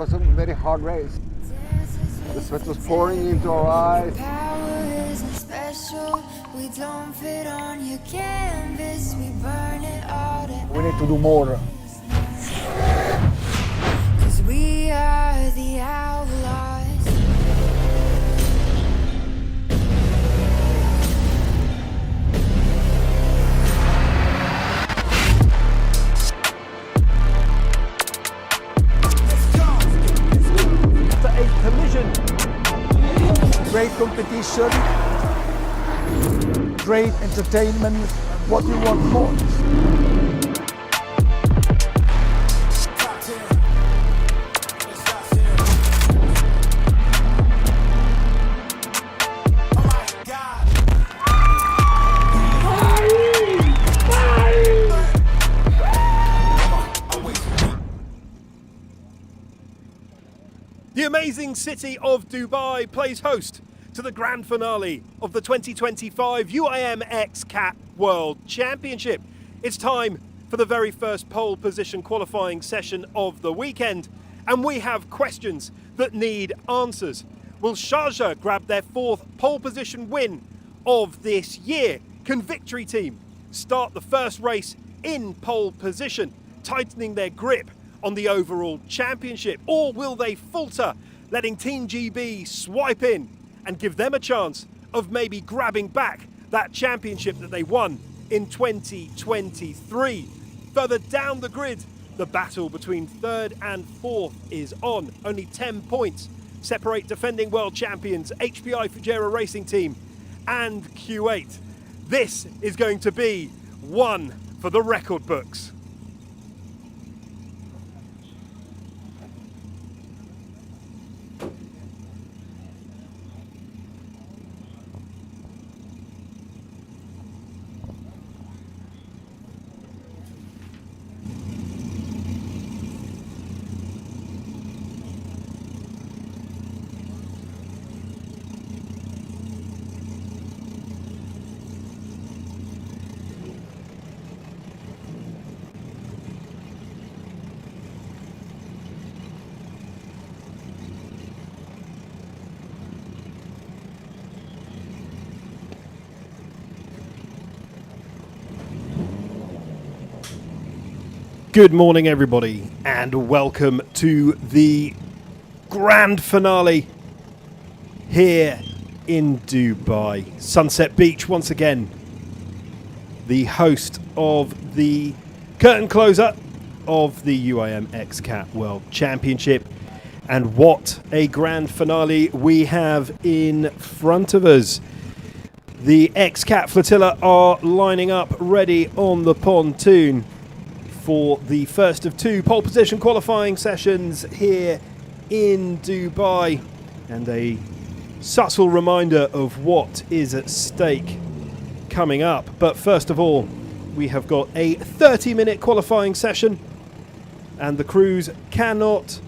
was a very hard race. The sweat was pouring into our eyes. We need to do more. We are the outlaws. After a collision. Great competition, great entertainment. What do you want more? The amazing city of Dubai plays host to the grand finale of the 2025 UIM XCAT World Championship. It's time for the very first pole position qualifying session of the weekend, and we have questions that need answers. Will Sharjah grab their fourth pole position win of this year? Can Victory Team start the first race in pole position, tightening their grip on the overall championship? Or will they falter, letting Team GB swipe in and give them a chance of maybe grabbing back that championship that they won in 2023? Further down the grid, the battle between third and fourth is on. Only 10 points separate defending world champions HPI Fujairah Racing Team and Q8. This is going to be one for the record books. Good morning, everybody, and welcome to the grand finale here in Dubai. Sunset Beach, once again, the host of the curtain closer of the UIM XCAT World Championship. And what a grand finale we have in front of us. The XCAT flotilla are lining up ready on the pontoon for the first of two pole position qualifying sessions here in Dubai, and a subtle reminder of what is at stake coming up. But first of all, we have got a 30-minute qualifying session, and the crews cannot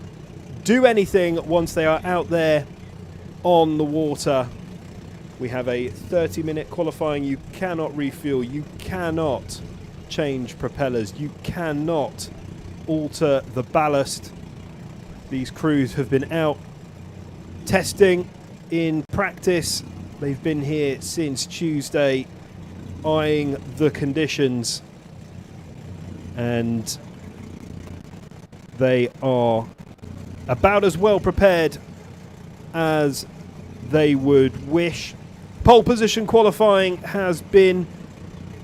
do anything once they are out there on the water. We have a 30-minute qualifying. You cannot refuel, you cannot change propellers, you cannot alter the ballast. These crews have been out testing in practice. They've been here since Tuesday, eyeing the conditions, and they are about as well prepared as they would wish. Pole position qualifying has been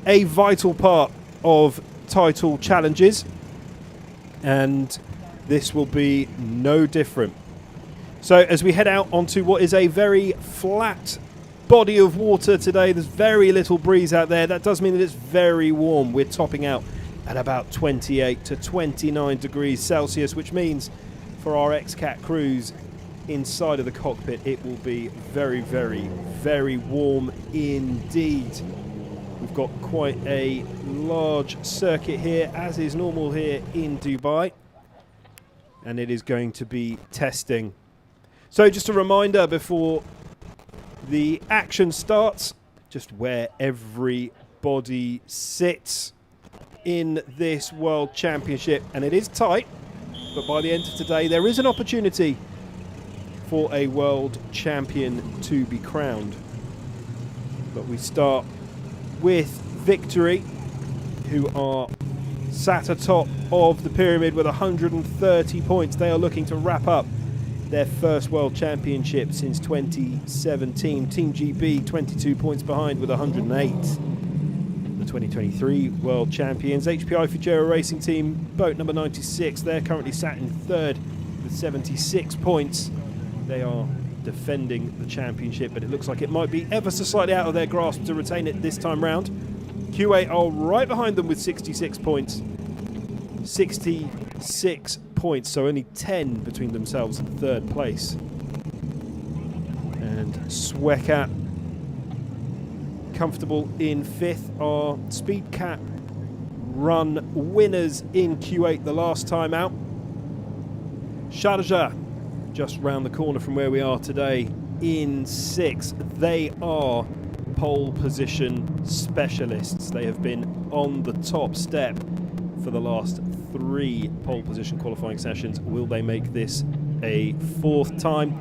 a vital part of title challenges, and this will be no different. So as we head out onto what is a very flat body of water today, there's very little breeze out there. That does mean that it's very warm. We're topping out at about 28 to 29 degrees Celsius, which means for our XCAT crews inside of the cockpit, it will be very, very, very warm indeed. We've got quite a large circuit here, as is normal here in Dubai, and it is going to be testing. So just a reminder before the action starts, just where everybody sits in this World Championship, and it is tight, but by the end of today there is an opportunity for a world champion to be crowned. But we start with Victory, who are sat atop of the pyramid with 130 points. They are looking to wrap up their first World Championship since 2017. Team GB 22 points behind with 108. The 2023 World Champions, HPI Fujera Racing Team, boat number 96, they're currently sat in third with 76 points. They are defending the championship, but it looks like it might be ever so slightly out of their grasp to retain it this time round. QA are right behind them with 66 points. 66 points, so only 10 between themselves and third place. And SWECAT comfortable in fifth. Our Speed Cap run winners in Q8 the last time out. Sharjah, just round the corner from where we are today, in sixth. They are pole position specialists. They have been on the top step for the last three pole position qualifying sessions. Will they make this a fourth time?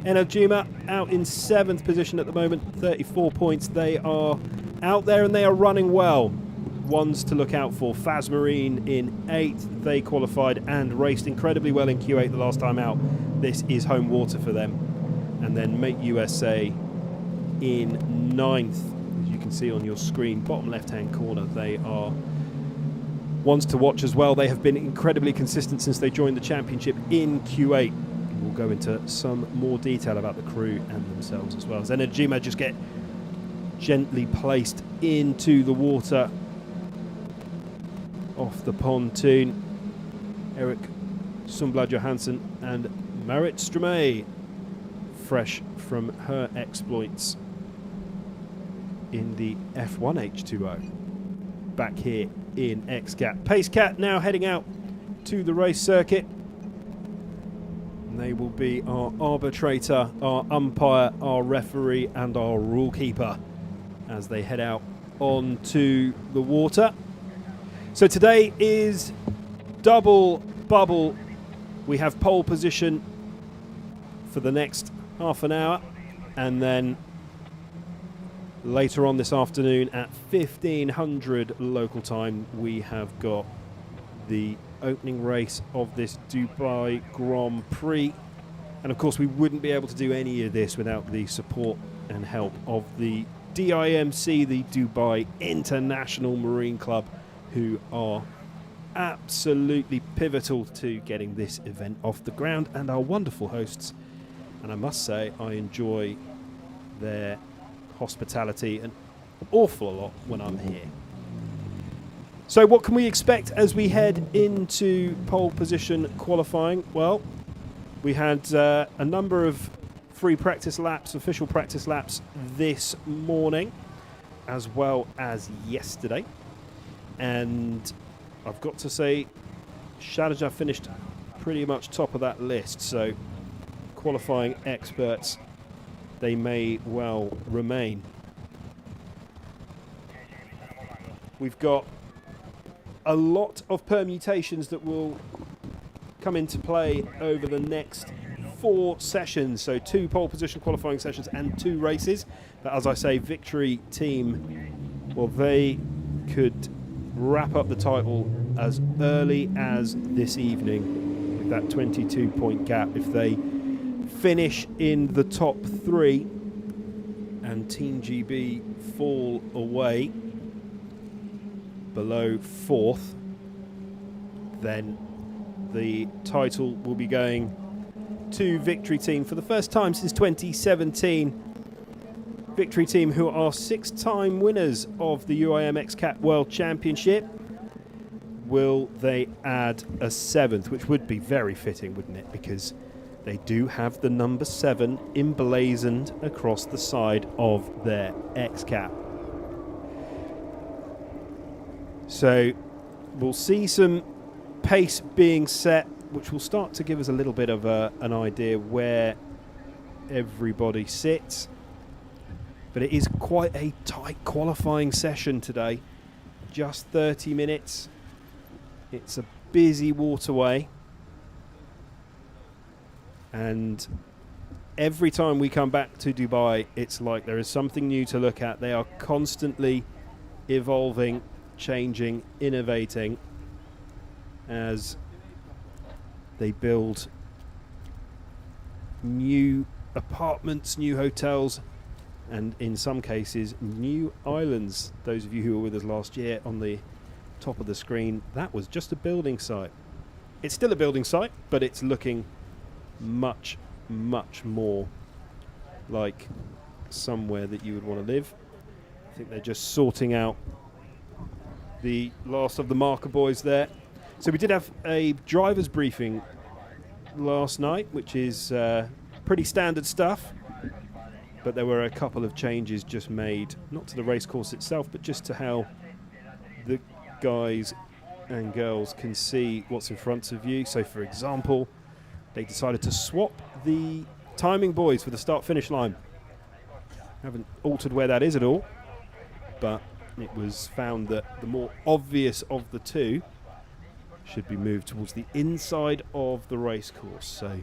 Enojima out in seventh position at the moment, 34 points. They are out there and they are running well. Ones to look out for: Faz Marine in eighth. They qualified and raced incredibly well in Q8 the last time out. This is home water for them. And then Mate USA in ninth. As you can see on your screen, bottom left-hand corner, they are ones to watch as well. They have been incredibly consistent since they joined the championship in Q8. We'll go into some more detail about the crew and themselves as well. As Enojima just get gently placed into the water off the pontoon. Erik Sundblad Johansson and Marit Strömé, fresh from her exploits in the F1 H2O, back here in XCAT. PaceCat now heading out to the race circuit. And they will be our arbitrator, our umpire, our referee and our rule keeper as they head out onto the water. So today is double bubble. We have pole position for the next half an hour, and then later on this afternoon at 1500 local time we have got the opening race of this Dubai Grand Prix. And of course, we wouldn't be able to do any of this without the support and help of the DIMC, the Dubai International Marine Club, who are absolutely pivotal to getting this event off the ground, and our wonderful hosts. And I must say, I enjoy their hospitality an awful lot when I'm here. So what can we expect as we head into pole position qualifying? Well, we had a number of free practice laps, official practice laps this morning, as well as yesterday. And I've got to say, Sharjah finished pretty much top of that list, so qualifying experts, they may well remain. We've got a lot of permutations that will come into play over the next 4 sessions, so 2 pole position qualifying sessions and 2 races. But as I say, Victory Team, well, they could wrap up the title as early as this evening with that 22-point gap if they finish in the top 3 and Team GB fall away below 4th, then the title will be going to Victory Team for the first time since 2017. Victory Team, who are 6-time winners of the UIM XCAT World Championship. Will they add a 7th, which would be very fitting, wouldn't it? Because they do have the number 7 emblazoned across the side of their XCAT. So we'll see some pace being set, which will start to give us a little bit of an idea where everybody sits. But it is quite a tight qualifying session today. Just 30 minutes. It's a busy waterway. And every time we come back to Dubai, it's like there is something new to look at. They are constantly evolving, changing, innovating as they build new apartments, new hotels, and in some cases new islands. Those of you who were with us last year, on the top of the screen, that was just a building site. It's still a building site, but it's looking much, much more like somewhere that you would want to live. I think they're just sorting out the last of the marker boys there. So we did have a driver's briefing last night, which is pretty standard stuff, but there were a couple of changes just made, not to the race course itself, but just to how the guys and girls can see what's in front of you. So for example, they decided to swap the timing buoys for the start-finish line. Haven't altered where that is at all, but it was found that the more obvious of the two should be moved towards the inside of the race course. So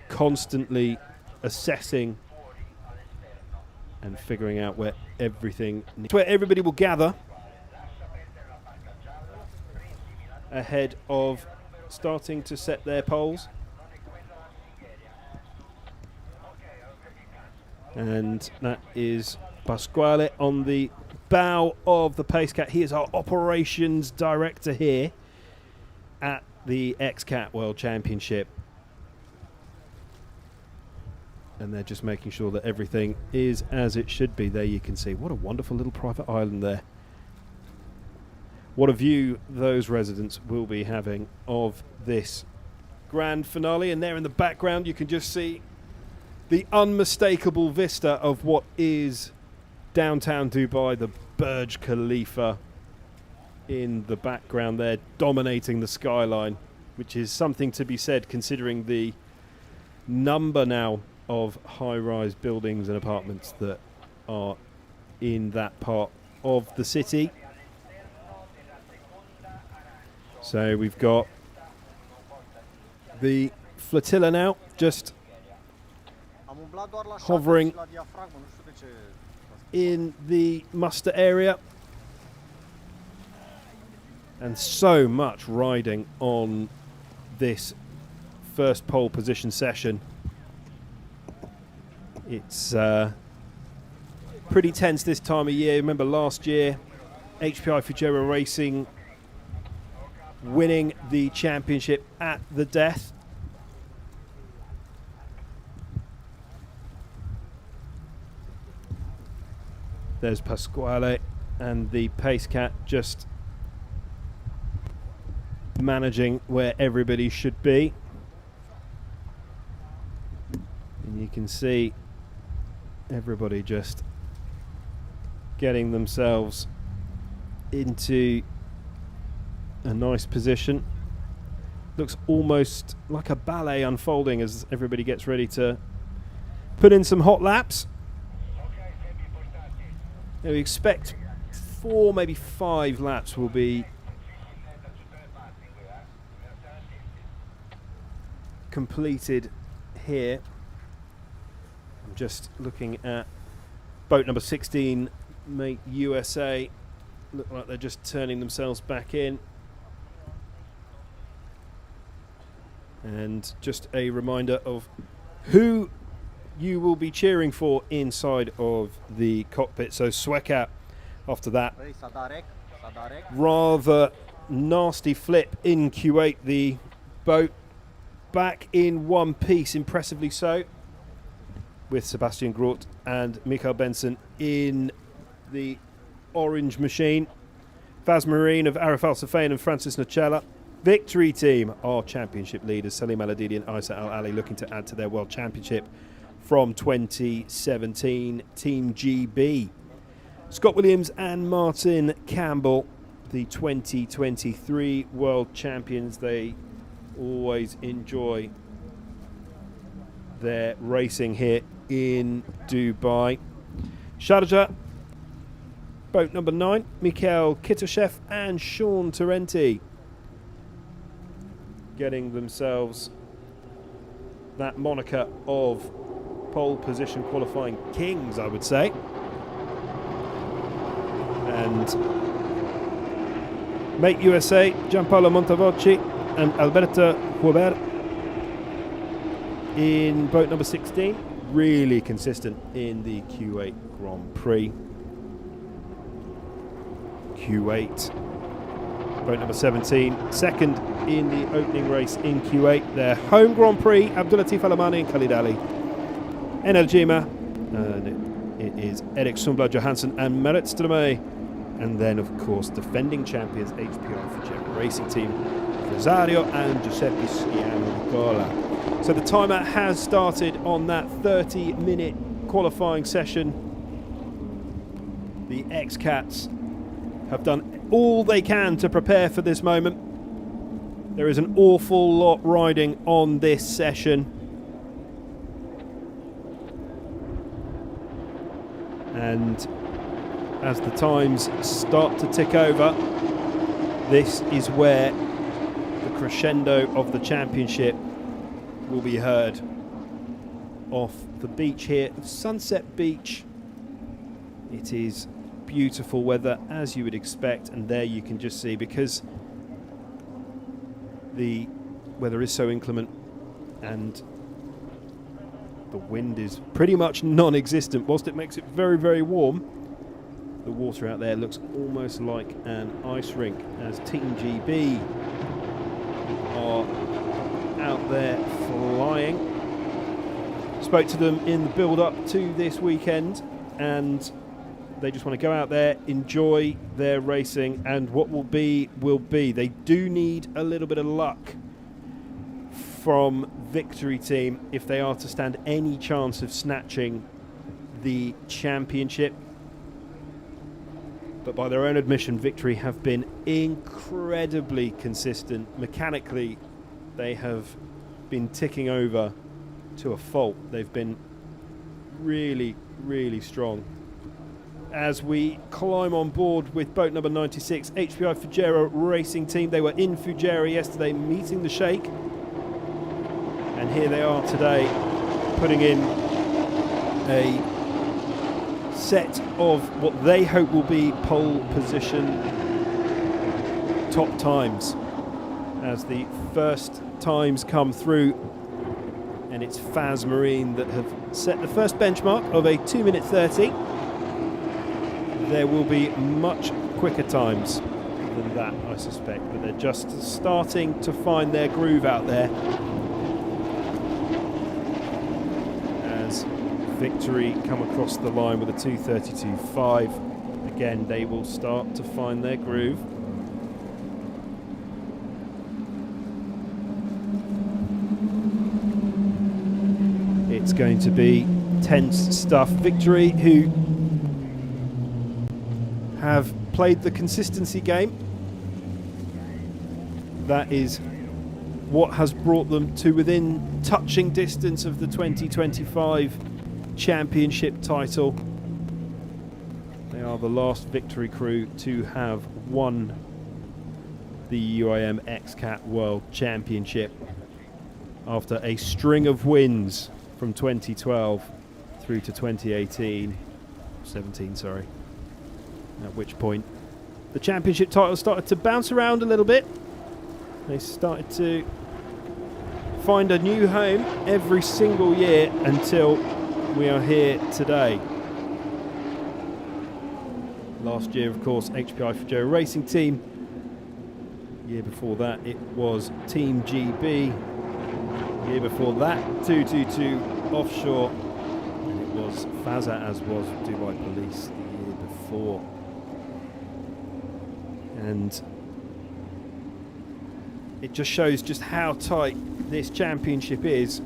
constantly assessing and figuring out where everybody will gather ahead of starting to set their poles. And that is Pasquale on the bow of the PaceCat. He is our operations director here at the XCAT World Championship. And they're just making sure that everything is as it should be. There you can see. What a wonderful little private island there. What a view those residents will be having of this grand finale. And there in the background you can just see the unmistakable vista of what is downtown Dubai, the Burj Khalifa in the background there, dominating the skyline, which is something to be said considering the number now of high-rise buildings and apartments that are in that part of the city. So we've got the flotilla now just hovering in the muster area. And so much riding on this first pole position session. It's pretty tense this time of year. Remember last year, HPI Fugera Racing winning the championship at the death. There's Pasquale and the Pace Cat just managing where everybody should be. And you can see everybody just getting themselves into a nice position. Looks almost like a ballet unfolding as everybody gets ready to put in some hot laps. Now we expect 4, maybe 5 laps will be completed here. I'm just looking at boat number 16, Mate USA. Look like they're just turning themselves back in. And just a reminder of who you will be cheering for inside of the cockpit. So Swekat after that rather nasty flip in Q8, the boat back in one piece, impressively so, with Sebastian Groth and Mikael Benson in the orange machine. Vaz Marine of Arif Al Safin and Francis Nocella. Victory team, our championship leaders, Salim Al-Adidi and Isa Al-Ali, looking to add to their world championship from 2017. Team GB. Scott Williams and Martin Campbell, the 2023 world champions. They always enjoy their racing here in Dubai. Sharjah, boat number 9, Mikhail Kitoshev and Sean Tarenti, getting themselves that moniker of pole position qualifying kings, I would say. And Mate USA, Gianpaolo Montavoci and Alberto Huber in boat number 16, really consistent in the Q8 Grand Prix. Q8, boat number 17, second in the opening race in Q8. Their home Grand Prix, Abdulatif Alamani and Khalid Ali. Enel Jima, and it is Erik Sundblad Johansson and Merit Stelmay. And then, of course, defending champions HPI Fugera Racing Team, Rosario and Giuseppe Sciano Nicola. So the timer has started on that 30-minute qualifying session. The XCATs have done all they can to prepare for this moment. There is an awful lot riding on this session. And as the times start to tick over, this is where the crescendo of the championship will be heard. Off the beach here, Sunset Beach. It is beautiful weather, as you would expect, and there you can just see, because the weather is so inclement and the wind is pretty much non-existent, whilst it makes it very, very warm. The water out there looks almost like an ice rink, as Team GB are out there flying. Spoke to them in the build-up to this weekend, and they just want to go out there, enjoy their racing, and what will be, will be. They do need a little bit of luck from Victory Team if they are to stand any chance of snatching the championship. But by their own admission, Victory have been incredibly consistent. Mechanically, they have been ticking over to a fault. They've been really, really strong. As we climb on board with boat number 96, HPI Fugera Racing Team. They were in Fugera yesterday meeting the Sheikh. And here they are today, putting in a set of what they hope will be pole position top times as the first times come through, and it's Faz Marine that have set the first benchmark of a 2 minute 30. There will be much quicker times than that, I suspect, but they're just starting to find their groove out there as Victory come across the line with a 2:32.5. Again, they will start to find their groove. It's going to be tense stuff. Victory, who have played the consistency game, that is what has brought them to within touching distance of the 2025 championship title. They are the last Victory crew to have won the UIM XCAT World Championship after a string of wins from 2012 through to 2017, sorry. At which point the championship title started to bounce around a little bit. They started to find a new home every single year until we are here today. Last year, of course, HPI Fujero Racing Team. Year before that, it was Team GB. Year before that, 222 Offshore. And it was Faza, as was Dubai Police the year before. And it just shows just how tight this championship is.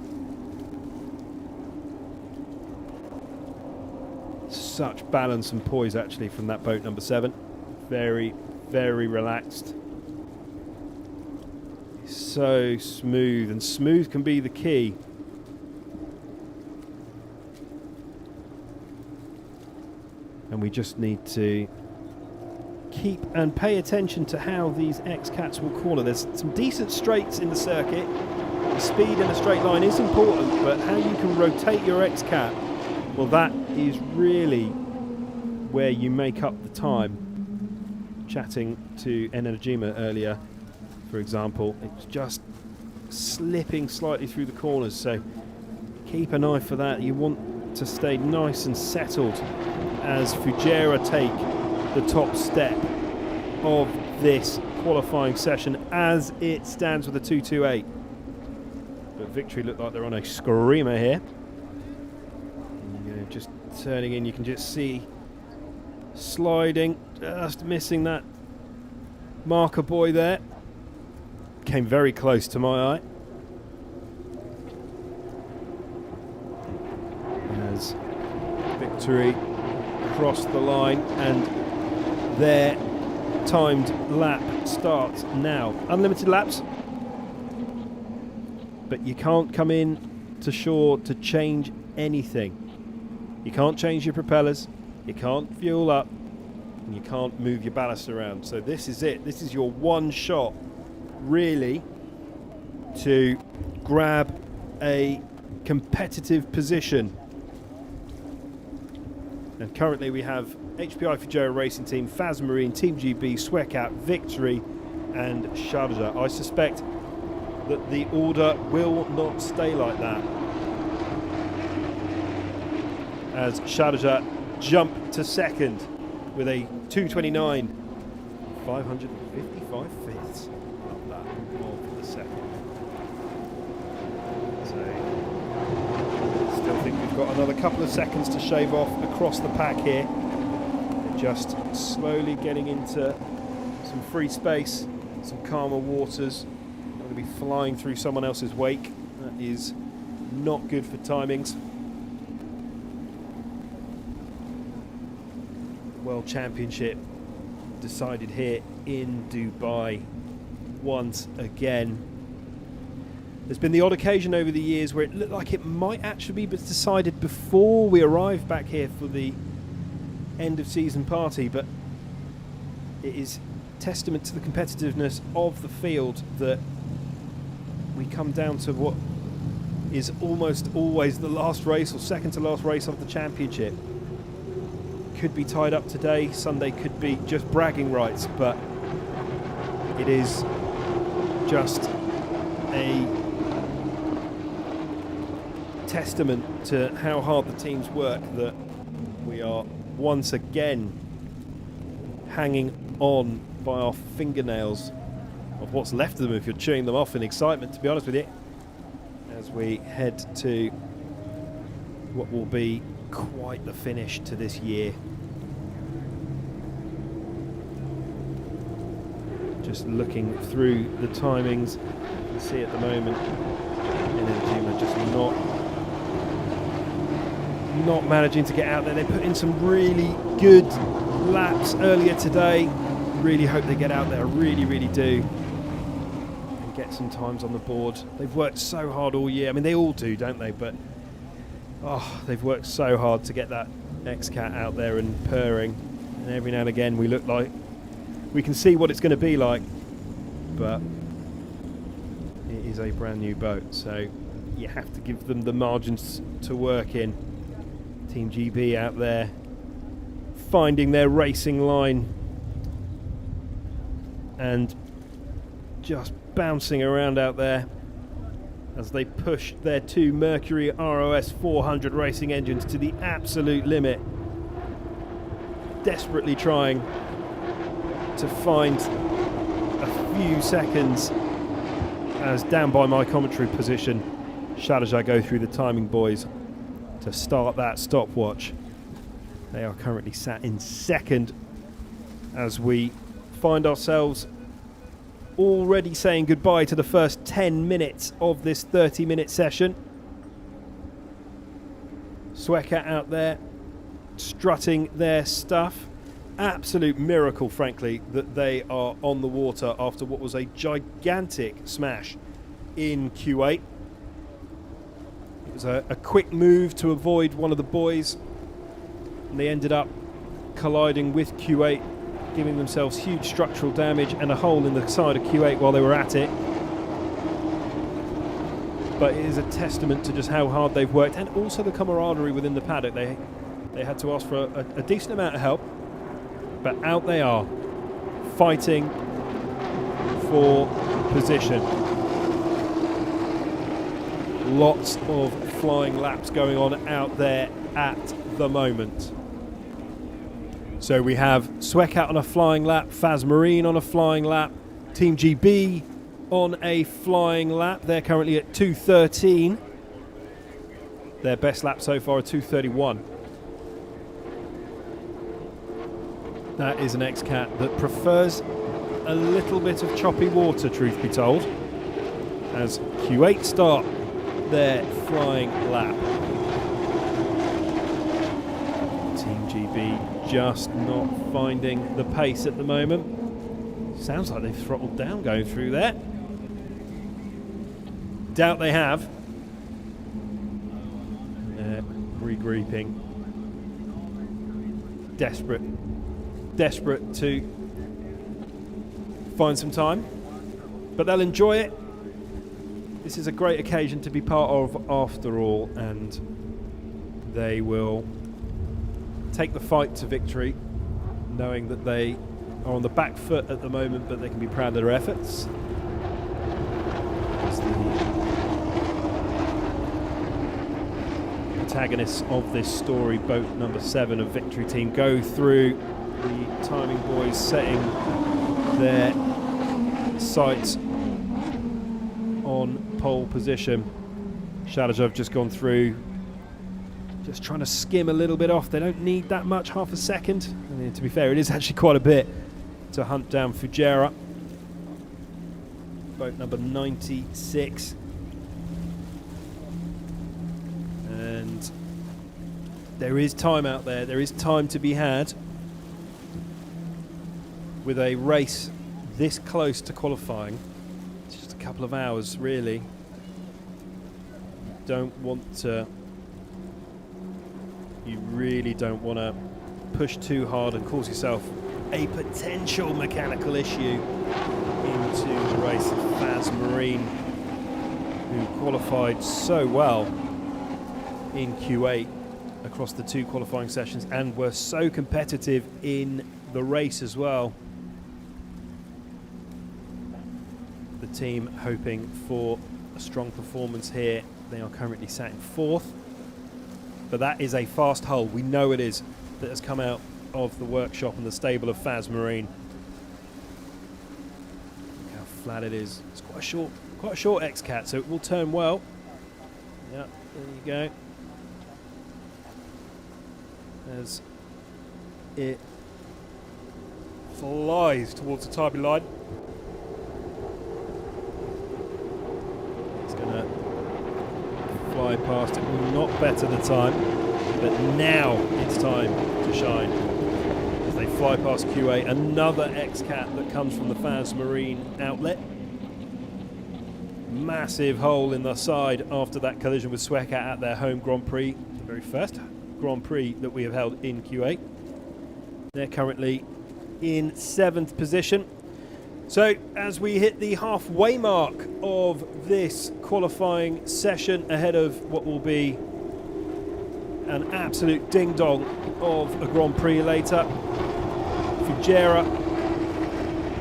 Such balance and poise actually from that boat number 7. Very, very relaxed. So smooth, and smooth can be the key. And we just need to keep and pay attention to how these XCATs will corner. There's some decent straights in the circuit. The speed in a straight line is important, but how you can rotate your XCAT, well, that is really where you make up the time. Chatting to Enerjima earlier, for example, it's just slipping slightly through the corners, so keep an eye for that. You want to stay nice and settled as Fujera take the top step of this qualifying session as it stands with a 2:28. But Victory look like they're on a screamer here. And, just turning in, you can just see sliding, just missing that marker buoy there. Came very close to my eye. As Victory crossed the line, and their timed lap starts now. Unlimited laps, but you can't come in to shore to change anything. You can't change your propellers, you can't fuel up, and you can't move your ballast around. So this is it. This is your one shot, really, to grab a competitive position. And currently we have HPI Fujero Racing Team, Faz Marine, Team GB, XCAT, Victory and Sharjah. I suspect that the order will not stay like that, as Sharjah jump to second with a 2:29, 555 fifths of that of the second. So still think we've got another couple of seconds to shave off across the pack here. Just slowly getting into some free space, some calmer waters. I'm going to be flying through someone else's wake. That is not good for timings. World Championship decided here in Dubai once again. There's been the odd occasion over the years where it looked like it might actually be decided before we arrived back here for the end of season party, but it is testament to the competitiveness of the field that we come down to what is almost always the last race or second to last race of the championship. Could be tied up today, Sunday could be just bragging rights, but it is just a testament to how hard the teams work that we are once again hanging on by our fingernails of what's left of them if you're chewing them off in excitement, to be honest with you, as we head to what will be quite the finish to this year. Just looking through the timings, you can see at the moment NMG are just not managing to get out there. They put in some really good laps earlier today. Really hope they get out there, I really do, and get some times on the board. They've worked so hard all year. I mean, they all do, don't they? But they've worked so hard to get that XCAT out there and purring. And every now and again we look like we can see what it's going to be like, but it is a brand new boat, so you have to give them the margins to work in. Team GB out there finding their racing line and just bouncing around out there as they push their two Mercury ROS 400 racing engines to the absolute limit, desperately trying to find a few seconds as down by my commentary position, Shadajah go through the timing boys to start that stopwatch. They are currently sat in second as we find ourselves already saying goodbye to the first 10 minutes of this 30-minute session. XCAT out there strutting their stuff. Absolute miracle, frankly, that they are on the water after what was a gigantic smash in Q8. It was a quick move to avoid one of the boys, and they ended up colliding with Q8, giving themselves huge structural damage and a hole in the side of Q8 while they were at it. But it is a testament to just how hard they've worked, and also the camaraderie within the paddock. They had to ask for a decent amount of help, but out they are, fighting for position. Lots of flying laps going on out there at the moment. So we have XCAT on a flying lap, Faz Marine on a flying lap, Team GB on a flying lap. They're currently at 2:13. Their best lap so far, a 2:31. That is an XCAT that prefers a little bit of choppy water, truth be told, as Q8 start their flying lap. Team GB just not finding the pace at the moment. Sounds like they've throttled down going through there. Doubt they have. Regrouping. Desperate to find some time, but they'll enjoy it. This is a great occasion to be part of after all, and they will take the fight to victory, knowing that they are on the back foot at the moment, but they can be proud of their efforts. As the protagonists of this story, boat number 7 of Victory Team, go through the timing boys, setting their sights on pole position. Shadajah have just gone through, just trying to skim a little bit off. They don't need that much, half a second. I mean, to be fair, it is actually quite a bit to hunt down Fujairah. Boat number 96. And there is time out there. There is time to be had. With a race this close to qualifying, it's just a couple of hours really. You really don't want to push too hard and cause yourself a potential mechanical issue into the race of Faz Marine, who qualified so well in Q8 across the 2 qualifying sessions and were so competitive in the race as well. the team hoping for a strong performance here. They are currently sat in 4th, but that is a fast hull. We know it is, that has come out of the workshop and the stable of Faz Marine. Look how flat it is. It's quite a short XCAT, so it will turn well. Yeah, there you go. As it flies towards the Tybee line. It's going to fly past it. Will not better the time, but now it's time to shine. As they fly past QA, another XCAT that comes from the Faz Marine outlet. Massive hole in the side after that collision with Swecat at their home Grand Prix, the very first Grand Prix that we have held in QA. They're currently in 7th position. So as we hit the halfway mark of this qualifying session ahead of what will be an absolute ding-dong of a Grand Prix later, Fujairah,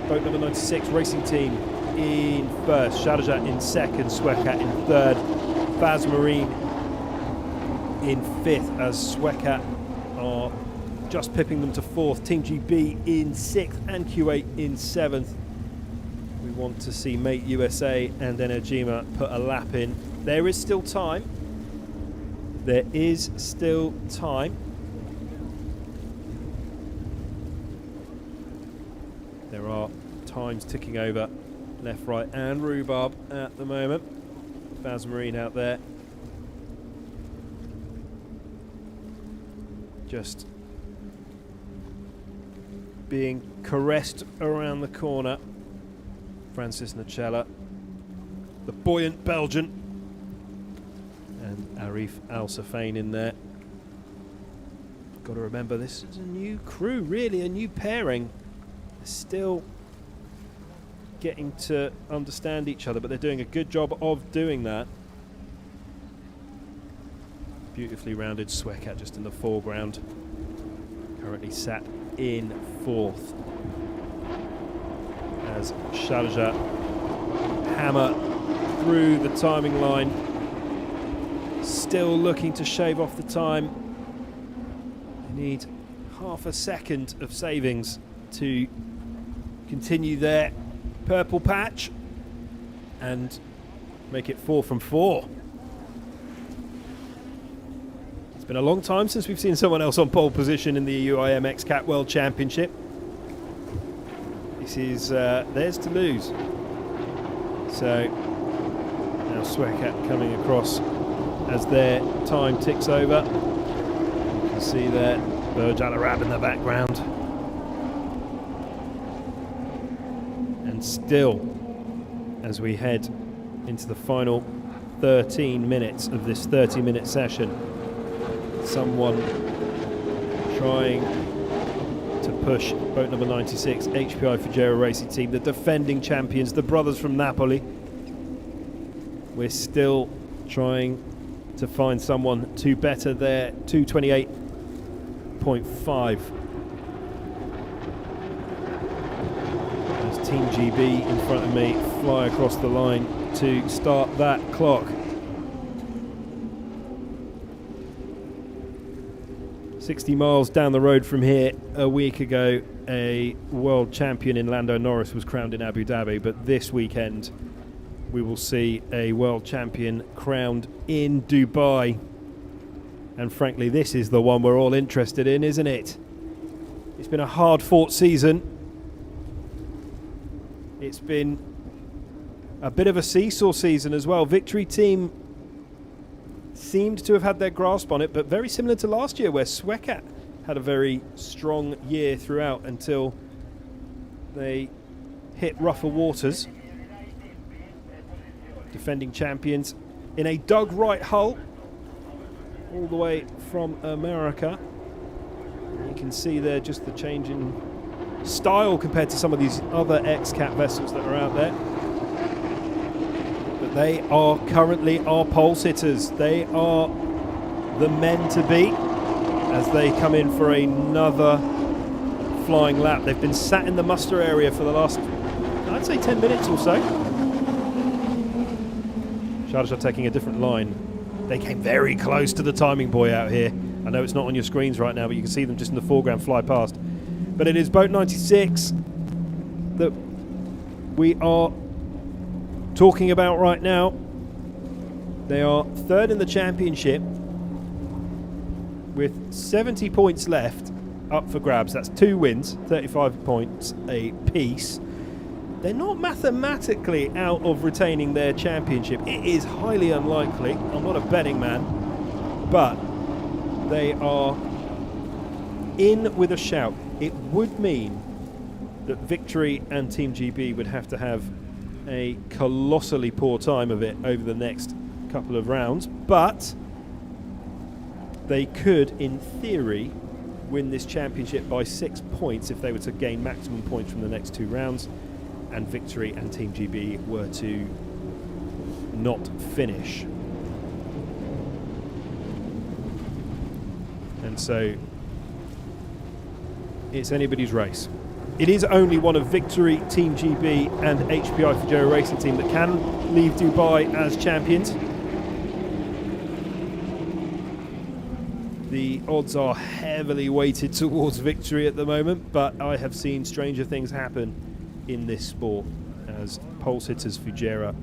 boat number 96 racing team in 1st, Sharjah in 2nd, Swecat in 3rd, Faz Marine in 5th as Swecat are just pipping them to 4th, Team GB in 6th and Q8 in 7th. We want to see Mate USA and Energima put a lap in. There is still time. There is still time. There are times ticking over left, right and rhubarb at the moment. Faz Marine out there. Just being caressed around the corner. Francis Nacella, the buoyant Belgian, and Arif Al Safain in there. Got to remember, this is a new crew, really a new pairing. They're still getting to understand each other, but they're doing a good job of doing that. Beautifully rounded Swecat just in the foreground, currently sat in 4th. As Sharjah hammer through the timing line, still looking to shave off the time. They need half a second of savings to continue their purple patch and make it 4 from 4. It's been a long time since we've seen someone else on pole position in the UIM XCAT World Championship. This is theirs to lose. So now Swecat coming across as their time ticks over. You can see there Burj Al Arab in the background. And still, as we head into the final 13 minutes of this 30-minute session, someone trying to push boat number 96, HPI Fujairah Racing Team, the defending champions, the brothers from Napoli. We're still trying to find someone to better their 228.5. As Team GB in front of me fly across the line to start that clock. 60 miles down the road from here, a week ago, a world champion in Lando Norris was crowned in Abu Dhabi, but this weekend we will see a world champion crowned in Dubai. And frankly, this is the one we're all interested in, isn't it? It's been a hard-fought season. It's been a bit of a seesaw season as well. Victory Team seemed to have had their grasp on it, but very similar to last year where Swecat had a very strong year throughout until they hit rougher waters. Defending champions in a Doug Wright hull all the way from America. You can see there just the change in style compared to some of these other XCAT vessels that are out there. They are currently our pole sitters. They are the men to beat as they come in for another flying lap. They've been sat in the muster area for the last, I'd say 10 minutes or so. Sharjah taking a different line. They came very close to the timing buoy out here. I know it's not on your screens right now, but you can see them just in the foreground fly past. But it is boat 96 that we are talking about right now. They are third in the championship with 70 points left up for grabs. That's 2 wins, 35 points a piece. They're not mathematically out of retaining their championship. It is highly unlikely. I'm not a betting man, but they are in with a shout. It would mean that Victory and Team GB would have to have a colossally poor time of it over the next couple of rounds, but they could, in theory, win this championship by 6 points if they were to gain maximum points from the next 2 rounds, and Victory and Team GB were to not finish. And so it's anybody's race. It is only one of Victory, Team GB and HPI Fujairah Racing Team that can leave Dubai as champions. The odds are heavily weighted towards Victory at the moment, but I have seen stranger things happen in this sport as Pole Sitters Fujairah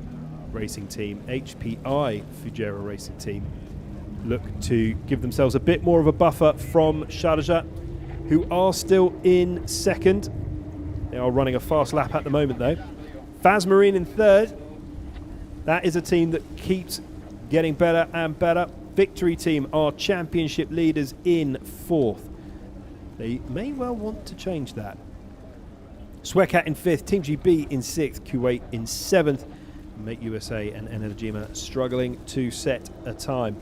Racing Team, HPI Fujairah Racing Team, look to give themselves a bit more of a buffer from Sharjah, who are still in second. They are running a fast lap at the moment though. Faz Marine in third. That is a team that keeps getting better and better. Victory Team are championship leaders in fourth. They may well want to change that. Swecat in fifth, Team GB in sixth, Kuwait in seventh. Make USA and Energima struggling to set a time.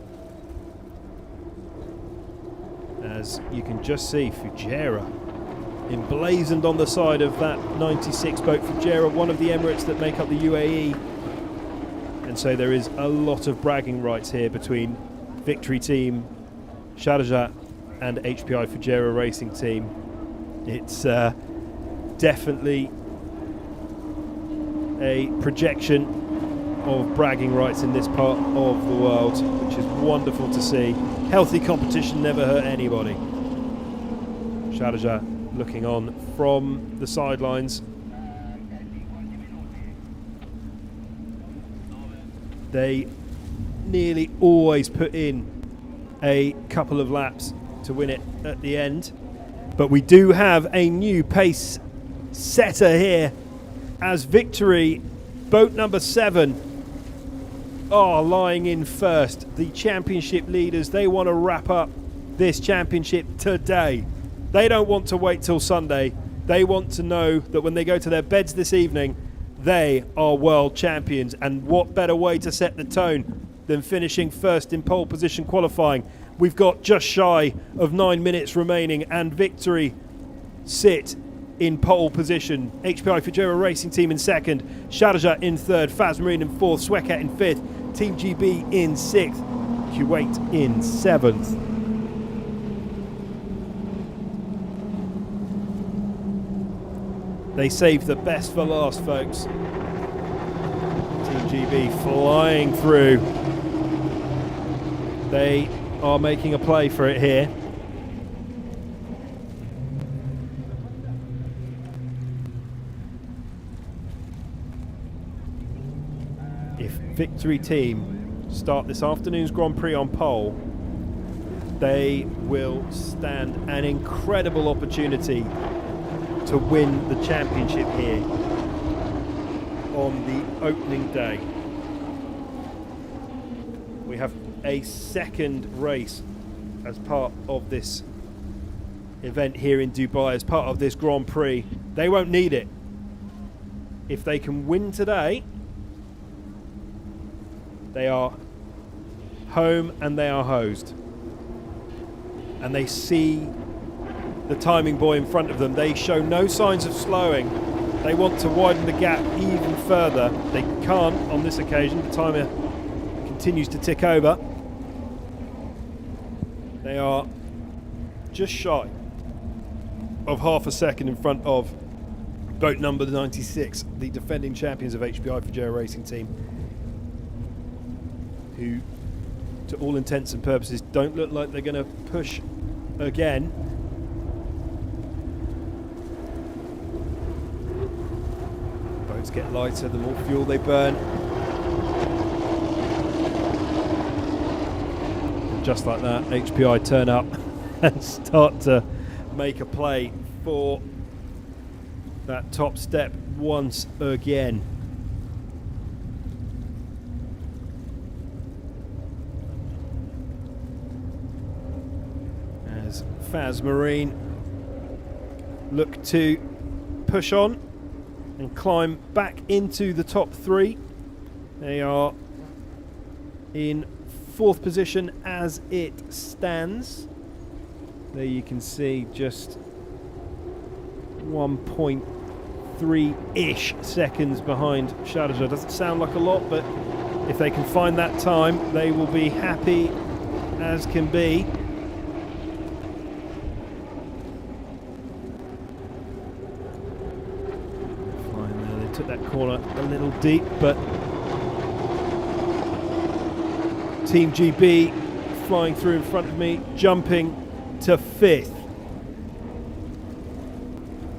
As you can just see, Fujairah emblazoned on the side of that 96 boat. Fujairah, one of the Emirates that make up the UAE. And so there is a lot of bragging rights here between Victory Team, Sharjah and HPI Fujairah Racing Team. It's definitely a projection of bragging rights in this part of the world, which is wonderful to see. Healthy competition never hurt anybody. Sharjah looking on from the sidelines. They nearly always put in a couple of laps to win it at the end, but we do have a new pace setter here as Victory, boat number 7, are lying in first. The championship leaders, they want to wrap up this championship today. They don't want to wait till Sunday. They want to know that when they go to their beds this evening, they are world champions. And what better way to set the tone than finishing first in pole position qualifying. We've got just shy of 9 minutes remaining, and Victory sit in pole position. HPI Fujairah Racing Team in second, Sharjah in third, Faz Marine in fourth, Swecat in fifth, Team GB in sixth, Kuwait in seventh. They saved the best for last, folks. Team GB flying through. They are making a play for it here. If Victory Team start this afternoon's Grand Prix on pole, they will stand an incredible opportunity to win the championship here on the opening day. We have a second race as part of this event here in Dubai, as part of this Grand Prix. They won't need it. If they can win today, they are home and they are hosed. And they see the timing buoy in front of them. They show no signs of slowing. They want to widen the gap even further. They can't on this occasion. The timer continues to tick over. They are just shy of half a second in front of boat number 96, the defending champions of HPI Fujairah Racing Team. who, to all intents and purposes, don't look like they're going to push again. Boats get lighter the more fuel they burn. And just like that, HPI turn up and start to make a play for that top step once again. As Faz Marine look to push on and climb back into the top three. They are in fourth position as it stands. There you can see just 1.3-ish seconds behind Sharjah. Doesn't sound like a lot, but if they can find that time, they will be happy as can be. Flying there, they took that corner a little deep, but Team GB flying through in front of me, jumping to fifth.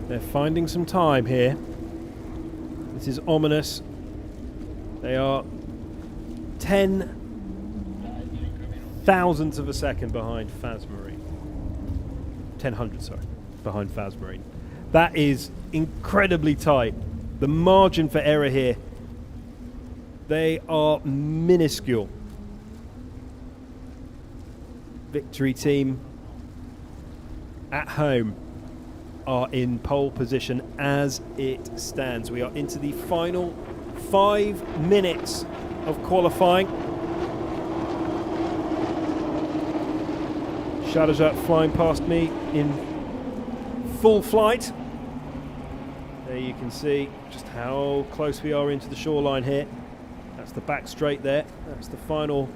They're finding some time here. This is ominous. They are 10 thousandths of a second behind Faz Marine. 10 sorry, behind Faz Marine. That is incredibly tight. The margin for error here, they are minuscule. Victory team at home are in pole position as it stands. We are into the final 5 minutes of qualifying. Sharjah flying past me in full flight. There you can see just how close we are into the shoreline here. That's the back straight there. That's the final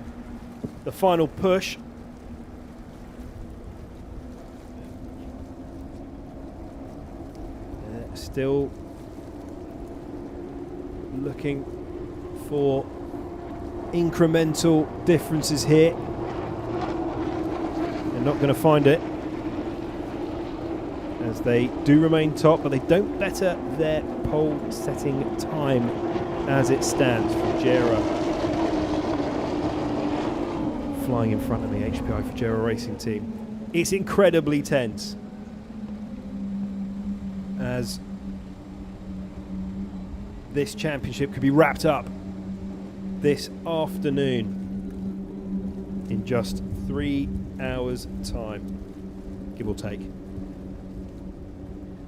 push. Still looking for incremental differences here. They're not going to find it, as they do remain top, but they don't better their pole setting time as it stands. Fujera flying in front of me, HPI Fujera Racing Team. It's incredibly tense, as this championship could be wrapped up this afternoon in just 3 hours' time, give or take.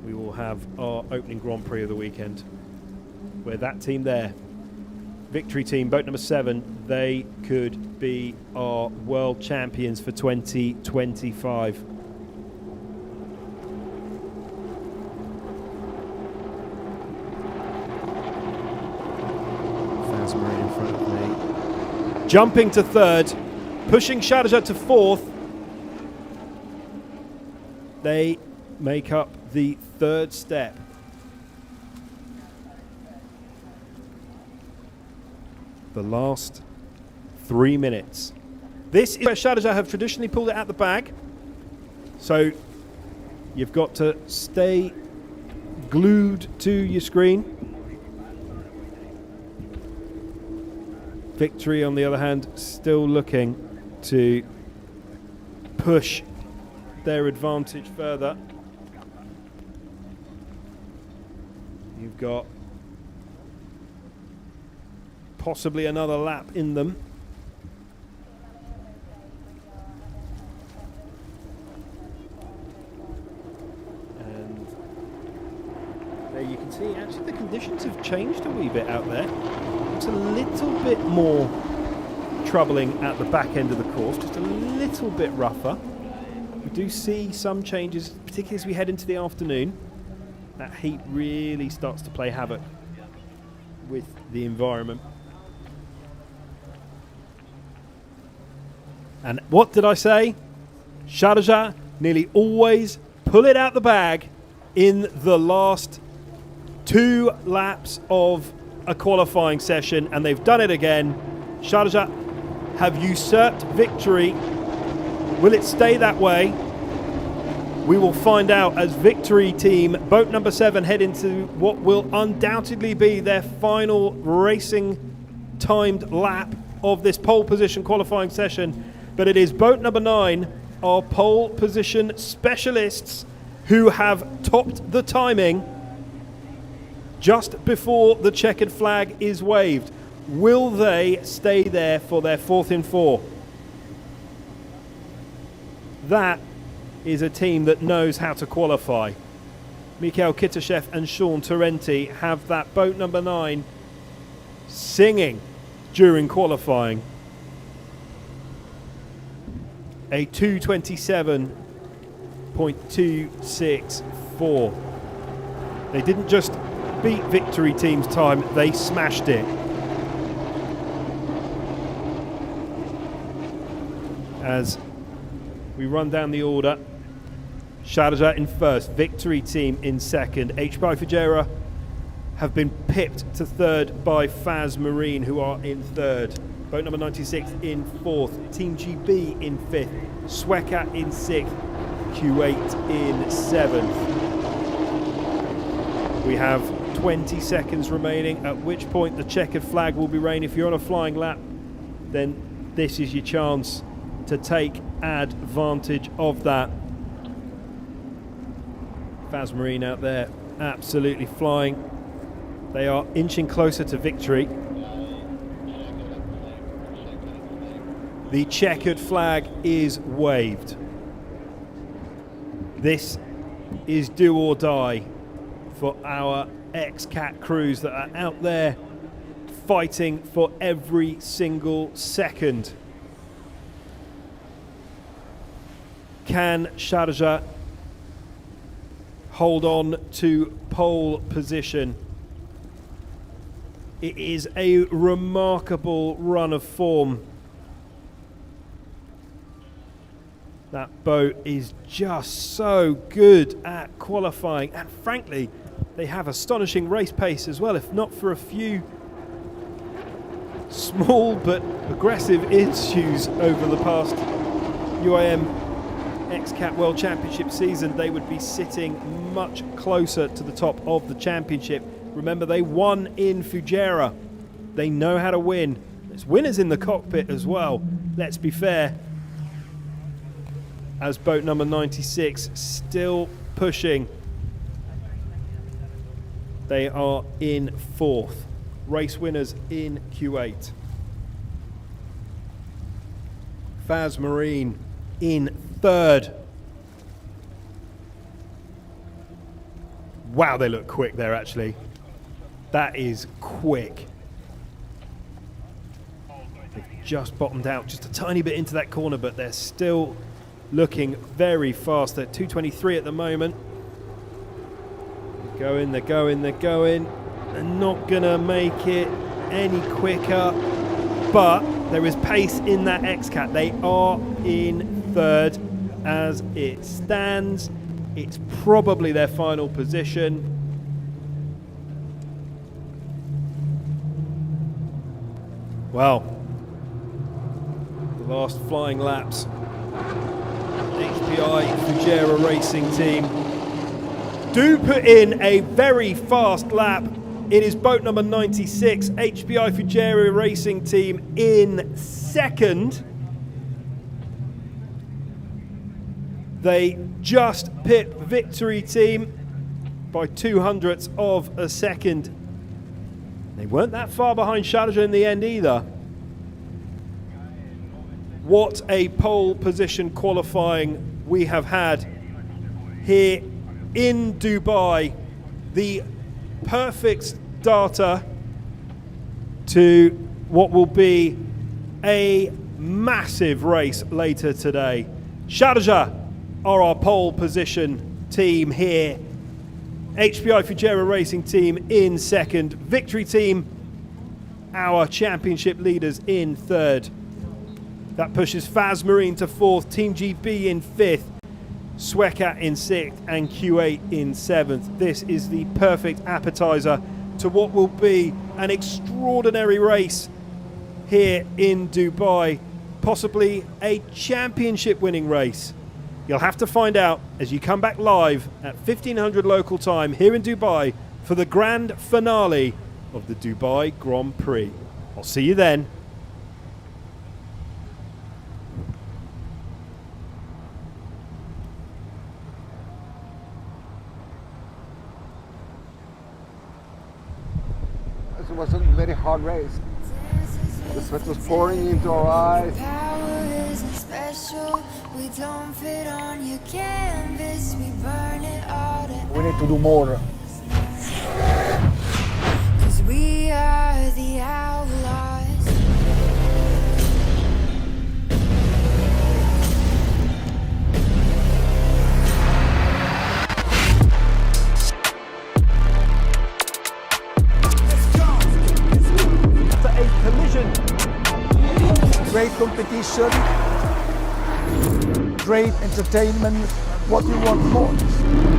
We will have our opening Grand Prix of the weekend, where that team there, Victory Team, boat number 7, they could be our world champions for 2025. Marine in front of me, jumping to third, pushing Sharjah to fourth. They make up the third step. The last 3 minutes. This is where Sharjah have traditionally pulled it out the bag, so you've got to stay glued to your screen. Victory, on the other hand, still looking to push their advantage further. You've got possibly another lap in them. And there you can see, actually the conditions have changed a wee bit out there. It's a little bit more troubling at the back end of the course, just a little bit rougher. We do see some changes, particularly as we head into the afternoon. That heat really starts to play havoc with the environment. And what did I say? Sharjah nearly always pull it out the bag in the last 2 laps of a qualifying session, and they've done it again. Sharjah have usurped victory. Will it stay that way? We will find out as Victory Team, boat number 7, head into what will undoubtedly be their final racing timed lap of this pole position qualifying session. But it is boat number 9, our pole position specialists, who have topped the timing just before the checkered flag is waved. Will they stay there for their 4th in 4? That is a team that knows how to qualify. Mikhail Kitashev and Sean Torrenti have that boat number 9 singing during qualifying. A 2:27.264. They didn't just beat Victory Team's time, they smashed it. As we run down the order, Sharjah in first, Victory Team in second. HBI Fujairah have been pipped to third by Faz Marine, who are in third. Boat number 96 in fourth, Team GB in fifth, Sweka in sixth, Q8 in seventh. We have 20 seconds remaining, at which point the checkered flag will be rain. If you're on a flying lap, then this is your chance to take advantage of that. Faz Marine out there absolutely flying. They are inching closer to victory. The checkered flag is waved. This is do or die for our XCAT crews that are out there fighting for every single second. Can Sharjah hold on to pole position? It is a remarkable run of form. That boat is just so good at qualifying, and frankly, they have astonishing race pace as well, if not for a few small but aggressive issues over the past UIM XCAT World Championship season. They would be sitting much closer to the top of the championship. Remember, they won in Fujairah. They know how to win. There's winners in the cockpit as well, let's be fair. As boat number 96 still pushing. They are in fourth. Race winners in Q8. Faz Marine in third. Wow, they look quick there actually. That is quick. They've just bottomed out just a tiny bit into that corner, but they're still looking very fast. They're 2:23 at the moment. They're going, they're going, they're going. They're not gonna make it any quicker, but there is pace in that XCAT. They are in third as it stands. It's probably their final position. Well, the last flying laps. HBI Fujairah Racing Team do put in a very fast lap. It is boat number 96, HBI Fujairah Racing Team in second. They just pit Victory Team by 0.02 of a second. They weren't that far behind Sharjah in the end either. What a pole position qualifying we have had here in Dubai. The perfect starter to what will be a massive race later today. Sharjah are our pole position team here. HBI Fujairah Racing Team in second. Victory Team, our championship leaders, in third. That pushes Faz Marine to fourth, Team GB in fifth, Sweka in sixth, and Q8 in seventh. This is the perfect appetizer to what will be an extraordinary race here in Dubai, possibly a championship winning race. You'll have to find out as you come back live at 1500 local time here in Dubai for the grand finale of the Dubai Grand Prix. I'll see you then. It was a very hard race. The sweat was pouring into our eyes. Power isn't special. We don't fit on your canvas. We burn it all to We need to do more. 'cause we are the outlaws. After a collision, great competition, great entertainment. What do you want more?